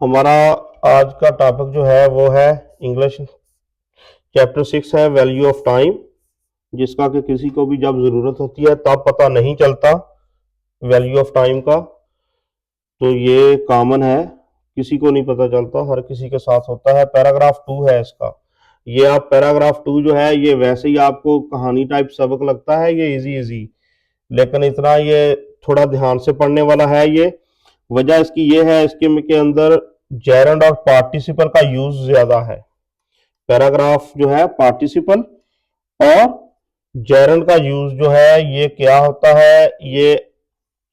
हमारा आज का टॉपिक जो है वो है इंग्लिश चैप्टर 6 है वैल्यू ऑफ टाइम, जिसका कि किसी को भी जब ज़रूरत होती है तब पता नहीं चलता वैल्यू ऑफ टाइम का। तो ये कॉमन है, किसी को नहीं पता चलता, हर किसी के साथ होता है। पैराग्राफ 2 है इसका। ये आप पैराग्राफ 2 जो है ये वैसे ही आपको कहानी टाइप सबक लगता है, ये इजी इजी, लेकिन इतना ये थोड़ा ध्यान से पढ़ने वाला है। ये वजह इसकी ये है, इसके के अंदर जेरंड और पार्टिसिपल का यूज ज्यादा है। पैराग्राफ जो है पार्टिसिपल और जेरंड का यूज जो है ये क्या होता है, ये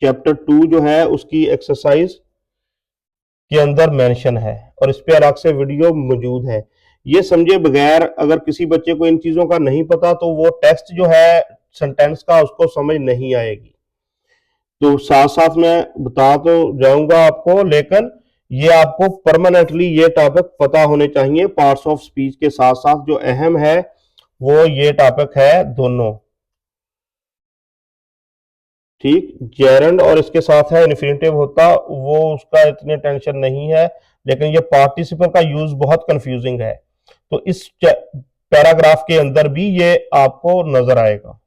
चैप्टर 2 जो है उसकी एक्सरसाइज के अंदर मेंशन है और इस पे अलग से वीडियो मौजूद है। ये समझे बगैर अगर किसी बच्चे को इन चीजों का नहीं पता तो वो टेक्स्ट जो है सेंटेंस का उसको समझ नहीं आएगी। तो साथ साथ मैं बता तो जाऊंगा आपको, लेकिन ये आपको परमानेंटली ये टॉपिक पता होने चाहिए। पार्ट्स ऑफ स्पीच के साथ साथ जो अहम है वो ये टॉपिक है दोनों, ठीक। जेरंड और इसके साथ है इन्फिनिटिव होता, वो उसका इतने टेंशन नहीं है, लेकिन ये पार्टिसिपल का यूज बहुत कंफ्यूजिंग है। तो इस पैराग्राफ के अंदर भी ये आपको नजर आएगा।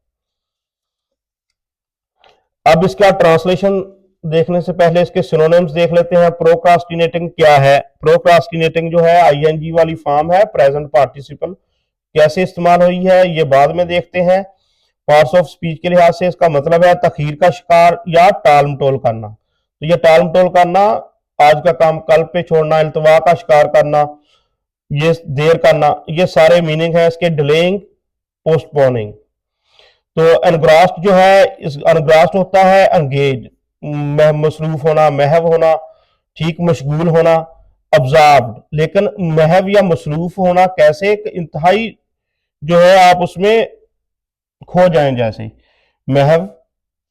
अब इसका ट्रांसलेशन देखने से पहले इसके सिनोनिम्स देख लेते हैं। प्रोक्रास्टिनेटिंग क्या है? प्रोक्रास्टिनेटिंग जो है आईएनजी वाली फॉर्म है, प्रेजेंट पार्टिसिपल। कैसे इस्तेमाल हुई है ये बाद में देखते हैं। पार्ट्स ऑफ स्पीच के लिहाज से इसका मतलब है तखीर का शिकार या टाल मटोल करना। तो ये टाल मटोल करना, आज का काम कल पे छोड़ना, इल्तवा का शिकार करना, ये देर करना, ये सारे मीनिंग है इसके। Delaying, postponing. तो एनग्रास्ड जो है, इस एनग्रास्ड होता है एंगेज, मसरूफ होना, महव होना, ठीक, मशगूल होना। अब्जॉर्ब्ड, लेकिन महव या मसरूफ होना कैसे? इंतहाई जो है आप उसमें खो जाएं, जैसे महव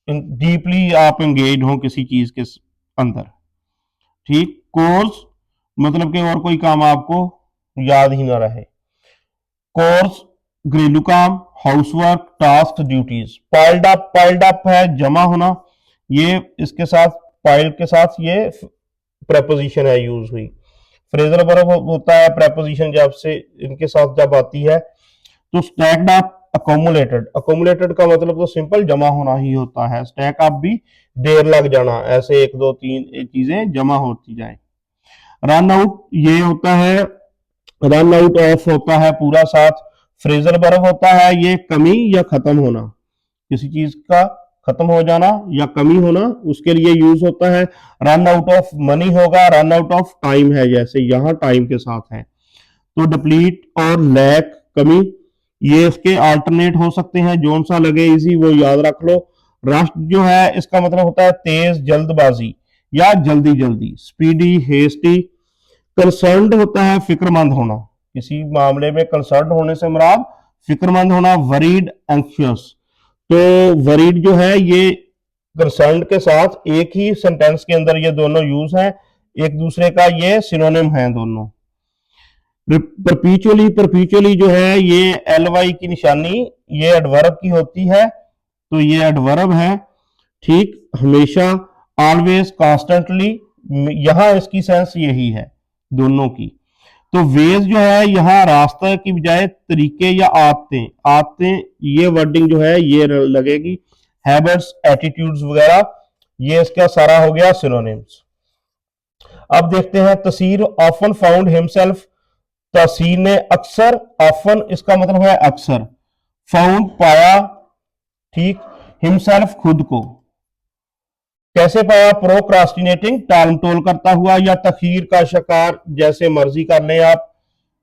डीपली आप एंगेज हो किसी चीज के अंदर, ठीक। कोर्स मतलब कि और कोई काम आपको याद ही ना रहे। कोर्स घरेलू काम, housework, task, duties. Piled up है जमा होना, ये इसके साथ पाइल के साथ ये प्रेपोजिशन है यूज हुई। फ्रेजल वर्ब होता है प्रेपोजिशन जब से इनके साथ जब आती है। तो स्टैक्ड अप, अकोमुलेटेड। अकोमुलेटेड का मतलब तो सिंपल जमा होना ही होता है। स्टैक अप भी देर लग जाना, ऐसे एक दो तीन चीजें जमा होती जाए। रन आउट ये होता है, रन आउट ऑफ होता है पूरा साथ। फ्रेजल वर्ब होता है ये कमी या खत्म होना, किसी चीज का खत्म हो जाना या कमी होना, उसके लिए यूज होता है। रन आउट ऑफ मनी होगा, रन आउट ऑफ टाइम है, जैसे यहां टाइम के साथ है। तो डिप्लीट और लैक, कमी, ये इसके अल्टरनेट हो सकते हैं, जोन सा लगे इजी वो याद रख लो। रश जो है इसका मतलब होता है तेज, जल्दबाजी या जल्दी जल्दी, स्पीडी, हेस्टी। कंसर्न्ड होता है फिक्रमंद होना, किसी मामले में कंसर्न होने से मुराद फिक्रमंद होना। Worried, anxious. तो वरीड जो है ये कंसर्न के साथ एक ही सेंटेंस के अंदर ये दोनों यूज हैं, एक दूसरे का ये सिनोनिम है दोनों। परपीचुअली, परपीचुअली जो है ये एल वाई की निशानी ये एडवर्ब की होती है, तो ये एडवर्ब है, ठीक। हमेशा, ऑलवेज, कॉन्स्टेंटली, यहां इसकी सेंस यही है दोनों की। तो वेज जो है यहाँ रास्ता की बजाय तरीके या आदतें, आदतें ये वर्डिंग जो है ये लगेगी। हैबिट्स, एटीट्यूड्स वगैरह, ये इसका सारा हो गया सिनोनिम्स। अब देखते हैं तसीर। ऑफन फाउंड हिमसेल्फ, तसीर ने अक्सर, ऑफन इसका मतलब है अक्सर, फाउंड पाया, ठीक। हिमसेल्फ खुद को, कैसे पाया? प्रोक्रास्टिनेटिंग, टालमटोल करता हुआ या तखीर का शिकार, जैसे मर्जी कर लें आप,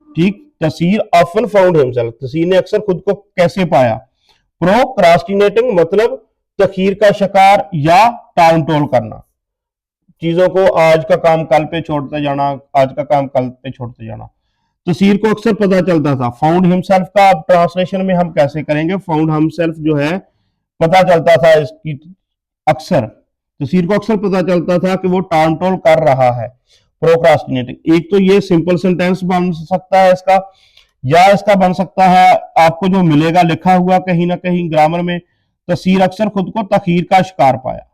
ठीक। तसीर ऑफन फाउंड हिमसेल्फ, तसीर ने अक्सर खुद को कैसे पाया? प्रोक्रास्टिनेटिंग मतलब तखीर का शिकार या टालमटोल करना, चीजों को आज का काम कल पे छोड़ते जाना, आज का काम कल पे छोड़ते जाना। तसीर को अक्सर पता चलता था। फाउंड हिमसेल्फ का अब ट्रांसलेशन में हम कैसे करेंगे? फाउंड हिमसेल्फ जो है पता चलता था इसकी अक्सर, तसीर को अक्सर पता चलता था कि वो टालमटोल कर रहा है, प्रोक्रास्टिनेटिंग। एक तो ये सिंपल सेंटेंस बन सकता है इसका, या इसका बन सकता है आपको जो मिलेगा लिखा हुआ कहीं ना कहीं ग्रामर में, तसीर अक्सर खुद को तखीर का शिकार पाया,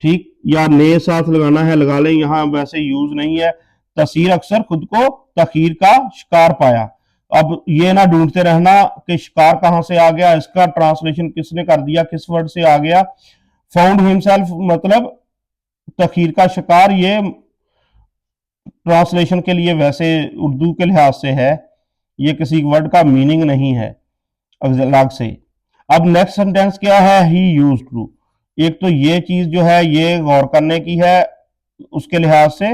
ठीक। या ने साथ लगाना है लगा लें, यहां वैसे यूज नहीं है। तसीर अक्सर खुद को तखीर का शिकार पाया। अब ये ना ढूंढते रहना कि शिकार कहां से आ गया, इसका ट्रांसलेशन किसने कर दिया, किस वर्ड से आ गया। फाउंड हिमसेल्फ मतलब तखीर का शिकार, ये ट्रांसलेशन के लिए वैसे उर्दू के लिहाज से है, ये किसी वर्ड का मीनिंग नहीं है अलग से। अब नेक्स्ट सेंटेंस क्या है, ही यूज्ड टू। एक तो ये चीज जो है ये गौर करने की है उसके लिहाज से।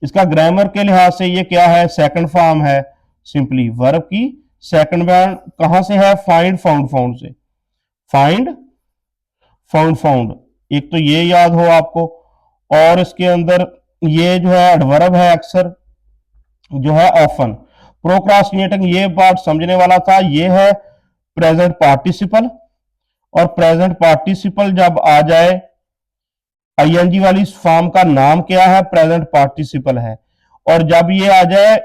इसका ग्रामर के लिहाज से ये क्या है, सेकंड फॉर्म है सिंपली वर्ब की। सेकंड फॉर्म कहां से है, फाइंड फाउंड फाउंड से। फाइंड फाउंड फाउंड, एक तो ये याद हो आपको। और इसके अंदर ये जो है एडवर्ब है अक्सर, जो है ऑफन। प्रोक्रास्टिनेटिंग, ये पार्ट समझने वाला था, ये है प्रेजेंट पार्टिसिपल। और प्रेजेंट पार्टिसिपल जब आ जाए, आईएनजी वाली फॉर्म का नाम क्या है, प्रेजेंट पार्टिसिपल है। और जब ये आ जाए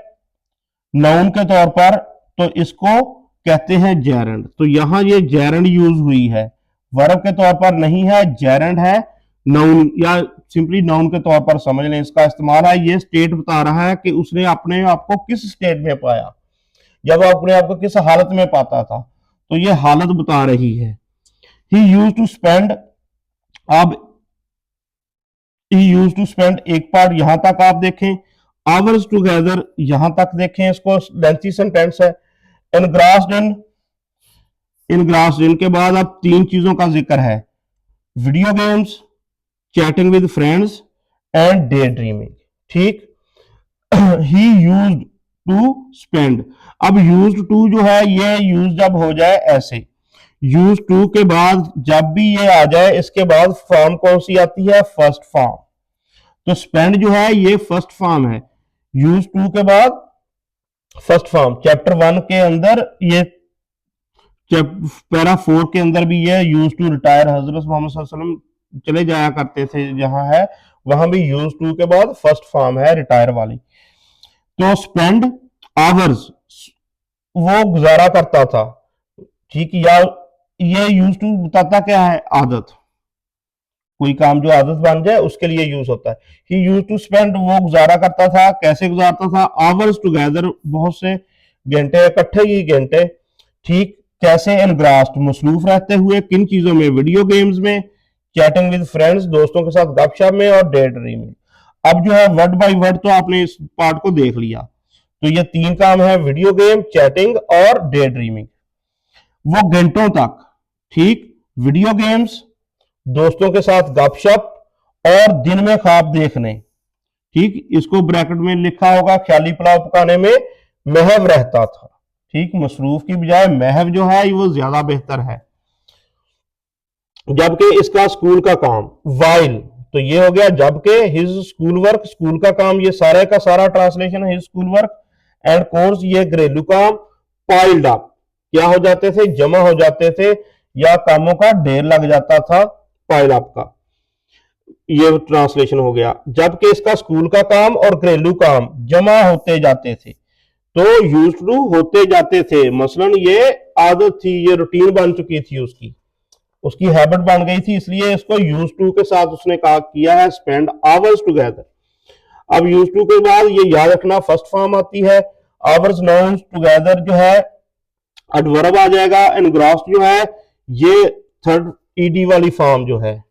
नाउन के तौर पर तो इसको कहते हैं जेरेंड। तो यहां ये जेरेंड यूज हुई है, वर्ब के तौर पर नहीं है, जेरेंड है, नाउन या सिंपली नाउन के तौर पर समझ लें इसका इस्तेमाल है। ये स्टेट बता रहा है कि उसने अपने आप को किस स्टेट में पाया, जब अपने आप को किस हालत में पाता था, तो ये हालत बता रही है। ही यूज टू स्पेंड, अब ही यूज टू स्पेंड एक पार्ट यहां तक आप देखें, आवर्स टुगेदर यहां तक देखें, इसको लेंथी सेंटेंस है। एनग्रास्ड इन, इनग्रास्ड इन के बाद अब तीन चीजों का जिक्र है, video games, chatting with friends and day dreaming. ठीक, ही यूज्ड टू स्पेंड। अब यूज्ड टू जो है ये यूज जब हो जाए ऐसे, यूज टू के बाद जब भी ये आ जाए इसके बाद फॉर्म कौन सी आती है, फर्स्ट फॉर्म। तो स्पेंड जो है ये फर्स्ट फॉर्म है, यूज टू के बाद फर्स्ट फॉर्म। चैप्टर 1 के अंदर ये पैरा 4 के अंदर भी ये यूज टू रिटायर हजरत मोहम्मद सल्लल्लाहु अलैहि वसल्लम चले जाया करते थे जहां है, वहां भी यूज टू के बाद फर्स्ट फॉर्म है रिटायर वाली। तो स्पेंड आवर्स, वो गुजारा करता था। ठीक, या ये यूज टू बताता क्या है, आदत, कोई काम जो आदत बन जाए उसके लिए यूज होता है। ही यूज टू स्पेंड, वो गुजारा करता था, कैसे गुजारता था, आवर्स टुगेदर, बहुत से घंटे, इकट्ठे ही घंटे। ठीक, कैसे, एनग्रास्ड, मसरूफ रहते हुए, किन चीजों में, वीडियो गेम्स में, चैटिंग विद फ्रेंड्स, दोस्तों के साथ गपशप में, और डे ड्रीमिंग। अब जो है वर्ड बाय वर्ड तो आपने इस पार्ट को देख लिया। तो ये तीन काम है, वीडियो गेम, चैटिंग और डे ड्रीमिंग, वो घंटों तक। ठीक, वीडियो गेम्स, दोस्तों के साथ गपशप, और दिन में ख्वाब देखने। ठीक, इसको ब्रैकेट में लिखा होगा, ख्याली पुलाव पकाने में महव रहता था। ठीक, मसरूफ की बजाय महव जो है वो ज्यादा बेहतर है। जबकि इसका स्कूल का काम, वाइल, तो ये हो गया जबकि, हिज स्कूल वर्क, स्कूल का काम, ये सारे का सारा ट्रांसलेशन है his school work, and course, ये घरेलू काम, पाइल्ड अप, क्या हो जाते थे, जमा हो जाते थे, या कामों का ढेर लग जाता था, पाइल अप का, ये ट्रांसलेशन हो गया। जबकि इसका स्कूल का काम और घरेलू काम जमा होते जाते थे, तो यूज टू होते जाते थे। मसलन ये आदत थी, ये रूटीन बन चुकी थी उसकी, उसकी हैबिट बन गई थी, इसलिए इसको यूज टू के साथ उसने कहा किया है, स्पेंड आवर्स टुगेदर। अब यूज टू के बाद ये याद रखना फर्स्ट फॉर्म आती है, आवर्स नाउन टुगेदर जो है एडवर्ब आ जाएगा, एनग्रास्ड जो है ये थर्ड ईडी वाली फॉर्म जो है,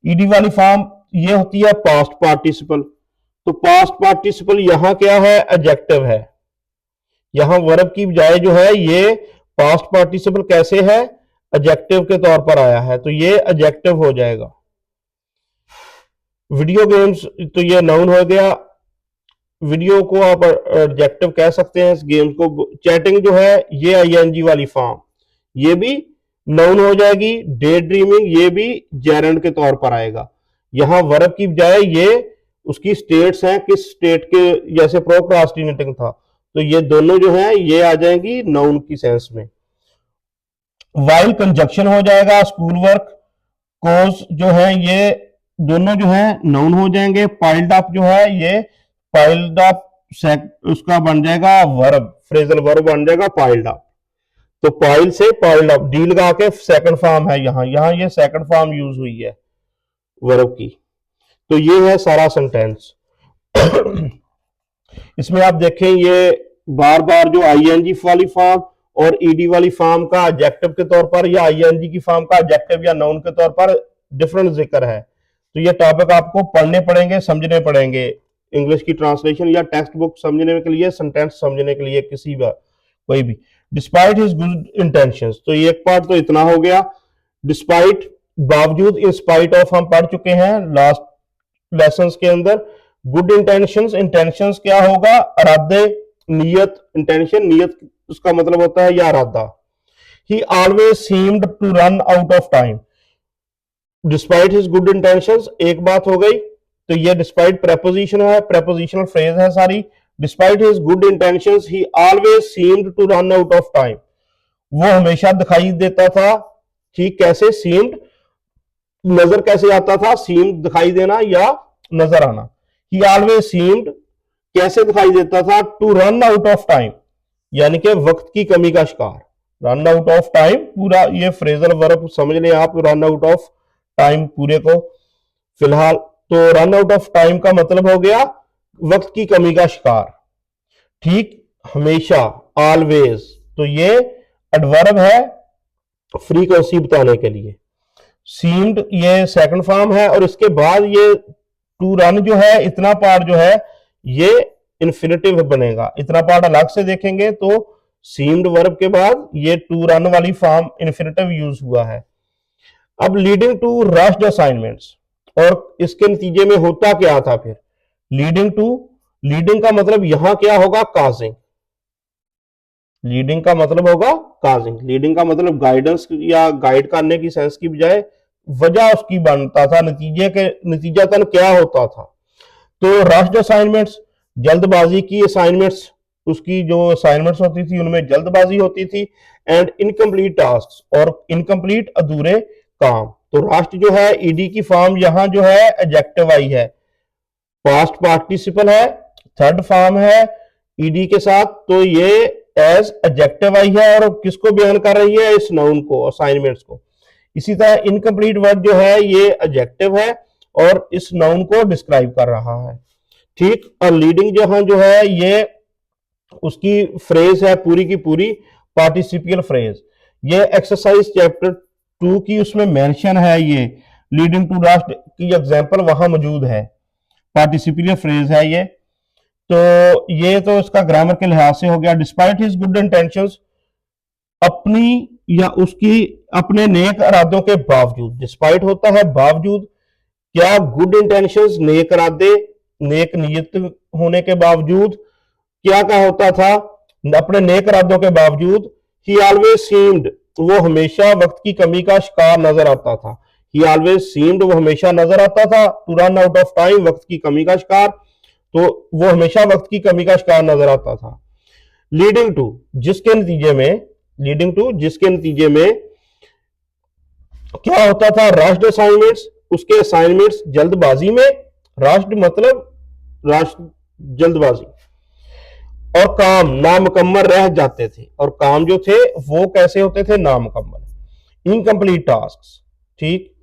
ईडी वाली फॉर्म ये होती है पास्ट पार्टिसिपल। तो पास्ट पार्टिसिपल यहां क्या है, एडजेक्टिव है, यहां वर्ब की बजाय जो है ये पास्ट पार्टिसिपल कैसे है, एडजेक्टिव के तौर पर आया है, तो ये एडजेक्टिव हो जाएगा। वीडियो गेम्स, तो ये नाउन हो गया, वीडियो को आप एडजेक्टिव कह सकते हैं इस गेम्स को। चैटिंग जो है ये आईएनजी वाली फॉर्म, ये भी नाउन हो जाएगी। डे ड्रीमिंग ये भी जेरेंड के तौर पर आएगा। यहां वर्ब की बजाय ये उसकी स्टेट्स हैं, किस स्टेट के, जैसे प्रोक्रास्टिनेटिंग था, तो ये दोनों जो है ये आ जाएंगी नाउन की सेंस में। वाइल कंजक्शन हो जाएगा, स्कूल वर्क, कोर्स जो है ये दोनों जो है नाउन हो जाएंगे। पाइल्ड अप जो है ये पाइल्ड अप उसका बन जाएगा वर्ब, फ्रेजल वर्ब बन जाएगा पाइल्ड अप। तो पाइल से पाइल्ड अप, डी लगा के सेकंड फॉर्म है, यहां यहां ये सेकंड फॉर्म यूज हुई है वर्ब की। तो ये है सारा सेंटेंस। इसमें आप देखें ये बार बार जो आईएनजी वाली फॉर्म और ईडी वाली फॉर्म का एडजेक्टिव के तौर पर या आईएनजी की फॉर्म का एडजेक्टिव या नाउन के तौर पर डिफरेंट जिक्र है। तो ये टॉपिक आपको पढ़ने पड़ेंगे, समझने पड़ेंगे, इंग्लिश की ट्रांसलेशन या टेक्स्ट बुक समझने के लिए, सेंटेंस समझने के लिए, किसी भी कोई भी। डिस्पाइट हिज गुड इंटेंशंस, तो ये एक पार्ट तो इतना हो गया। डिस्पाइट बावजूद, इन स्पाइट ऑफ हम पढ़ चुके हैं लास्ट लेसन्स के अंदर। गुड इंटेंशंस, इंटेंशंस क्या होगा? इरादे, नियत। इंटेंशन नियत उसका मतलब होता है या इरादा। He always seemed to run out of time. Despite his good intentions एक बात हो गई, तो ये डिस्पाइट प्रेपोजिशन है, प्रेपोजिशनल फ्रेज है सारी। Despite his good intentions he always seemed to run out of time, वो हमेशा दिखाई देता था। ठीक, कैसे? सीम्ड, नजर कैसे आता था? सीम्ड दिखाई देना या नजर आना। ही ऑलवेज सीम्ड कैसे दिखाई देता था? To run out of time, यानी कि वक्त की कमी का शिकार। रन आउट ऑफ टाइम, पूरा ये फ्रेजल वर्ब समझ लें आप, रन आउट ऑफ टाइम पूरे को फिलहाल। तो रन आउट ऑफ टाइम का मतलब हो गया वक्त की कमी का शिकार। ठीक, हमेशा, ऑलवेज, तो ये एडवर्ब है फ्रीक्वेंसी बताने के लिए। सीम्ड ये सेकंड फॉर्म है, और इसके बाद ये टू रन जो है, इतना पार्ट जो है ये इन्फिनिटिव बनेगा। इतना पार्ट अलग से देखेंगे तो सीम्ड वर्ब के बाद ये टू रन वाली फॉर्म इन्फिनिटिव यूज हुआ है। अब लीडिंग टू रश्ड असाइनमेंट्स, और इसके नतीजे में होता क्या था फिर? लीडिंग टू, लीडिंग का मतलब यहां क्या होगा? काजिंग। लीडिंग का मतलब होगा काजिंग। लीडिंग का मतलब गाइडेंस या गाइड करने की सेंस की बजाय वजह उसकी बनता था, नतीजतन क्या होता था। तो रश्ड असाइनमेंट्स, जल्दबाजी की असाइनमेंट्स, उसकी जो असाइनमेंट्स होती थी उनमें जल्दबाजी होती थी। एंड इनकम्प्लीट टास्क, और इनकम्प्लीट अधूरे काम। तो रश्ड जो है ईडी की फॉर्म यहां जो है एडजेक्टिव आई है, पास्ट पार्टिसिपल है, थर्ड फॉर्म है ईडी के साथ, तो ये एज एडजेक्टिव आई है और किसको बयान कर रही है? इस नाउन को, असाइनमेंट्स को। इसी तरह इनकम्प्लीट वर्ड जो है ये एडजेक्टिव है और इस नाउन को डिस्क्राइब कर रहा है। ठीक, और लीडिंग जहां जो है ये उसकी फ्रेज है पूरी की पूरी पार्टिसिपियल फ्रेज। ये एक्सरसाइज चैप्टर 2 की उसमें मेंशन है, ये लीडिंग टू लास्ट की एग्जांपल वहां मौजूद है, पार्टिसिपियल फ्रेज है ये। तो ये तो इसका ग्रामर के लिहाज से हो गया। डिस्पाइट हिज गुड इंटेंशंस, अपनी या उसकी अपने नेक इरादों के बावजूद। डिस्पाइट होता है बावजूद, क्या? गुड इंटेंशंस, नेक इरादे, नेक नीयत होने के बावजूद क्या क्या होता था? अपने नेक इरादों के बावजूद ही ऑलवेज सीम्ड, वो हमेशा वक्त की कमी का शिकार नजर आता था। ही ऑलवेज सीम्ड, वो हमेशा नजर आता था। To run out of time, वक्त की कमी का शिकार, तो वो हमेशा वक्त की कमी का शिकार नजर आता था। लीडिंग टू, जिसके नतीजे में, लीडिंग टू जिसके नतीजे में क्या होता था? रश्ड असाइनमेंट्स, उसके असाइनमेंट्स जल्दबाजी में, रश्ड मतलब रश्ड जल्दबाजी, और काम नामुकम्मल रह जाते थे, और काम जो थे वो कैसे होते थे? नामुकम्मल, इनकम्प्लीट टास्क। ठीक,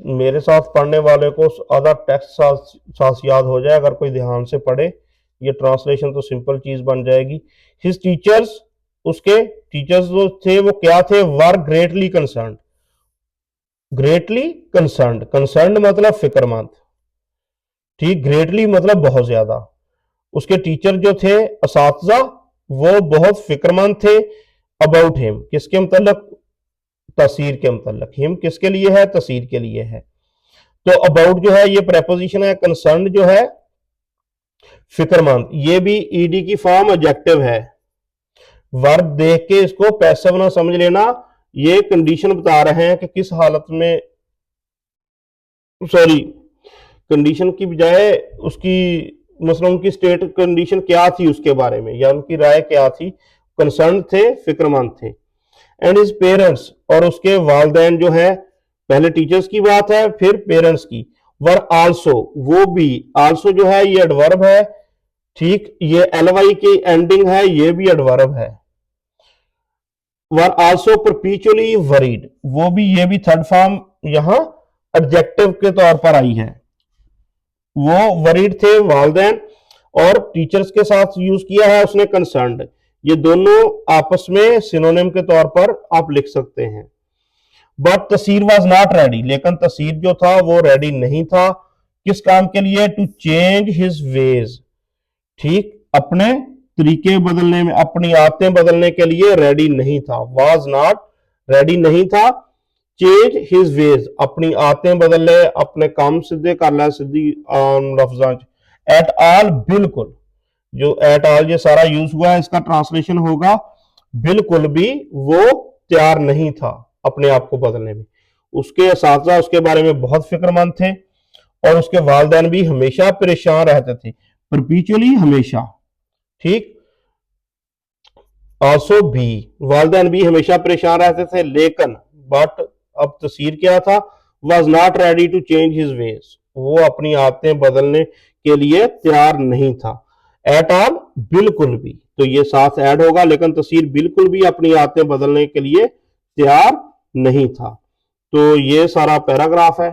मेरे साथ पढ़ने वाले को आधा टेक्स्ट साथ याद हो जाए अगर कोई ध्यान से पढ़े, ये ट्रांसलेशन तो सिंपल चीज बन जाएगी। हिज टीचर्स, उसके टीचर्स जो थे वो क्या थे? Were greatly concerned. Greatly concerned, concerned मतलब फिक्रमंद। ठीक, ग्रेटली मतलब बहुत ज्यादा। उसके टीचर जो थे असातिज़ा, वो बहुत फिक्रमंद थे। अबाउट हिम, किसके मतलब? तसीर के मतलब। हिम किसके लिए है? तसीर के लिए है। तो अबाउट जो है ये प्रेपोजिशन है, कंसर्न जो है फिक्रमंद, ये भी ईडी की फॉर्म एडजेक्टिव है। वर्ब देख के इसको पैसिव ना समझ लेना, ये कंडीशन बता रहे हैं कि किस हालत में, सॉरी कंडीशन की बजाय उसकी मसलन उनकी स्टेट कंडीशन क्या थी उसके बारे में, या उनकी राय क्या थी? कंसर्न थे, फिक्रमंद थे। एंड हिज पेरेंट्स, और उसके वालदैन जो है, पहले टीचर्स की बात है फिर पेरेंट्स की। वर आल्सो, वो भी, आल्सो जो है ये एडवर्ब है। ठीक, ये एलवाई की एंडिंग है, ये भी एडवर्ब है। वर आल्सो परपीचुअली वरीड, वो भी, ये भी थर्ड फॉर्म यहां एडजेक्टिव के तौर पर आई है। वो वरीड थे वालिदैन, और टीचर्स के साथ यूज किया है उसने कंसर्न्ड। ये दोनों आपस में सिनोनिम के तौर पर आप लिख सकते हैं। बट तसीर वॉज नॉट रेडी, लेकिन तसीर जो था वो रेडी नहीं था किस काम के लिए, टू चेंज हिज वेज, ठीक, अपने तरीके बदलने में, अपनी आदतें बदलने के लिए रेडी नहीं था। वॉज नॉट, रेडी नहीं था, चेंज हिज वेज, अपनी आदतें बदल ले, अपने काम सीधे कर ले, सीधी लफ्जा एट ऑल, बिल्कुल, जो एट ऑल ये सारा यूज हुआ है इसका ट्रांसलेशन होगा बिल्कुल भी वो तैयार नहीं था अपने आप को बदलने में। उसके असातिज़ा उसके बारे में बहुत फिक्रमंद थे, और उसके वालिदैन भी हमेशा परेशान रहते थे, परपीचुअली, हमेशा, ठीक। ऑल्सो भी, वालिदैन भी हमेशा परेशान रहते थे, लेकिन बट अब तस्वीर क्या था, was not ready to change his ways, वो अपनी आदतें बदलने के लिए तैयार नहीं था। एट ऑल, बिल्कुल भी, तो ये साथ ऐड होगा, लेकिन तस्वीर बिल्कुल भी अपनी आदतें बदलने के लिए तैयार नहीं था। तो ये सारा पैराग्राफ है।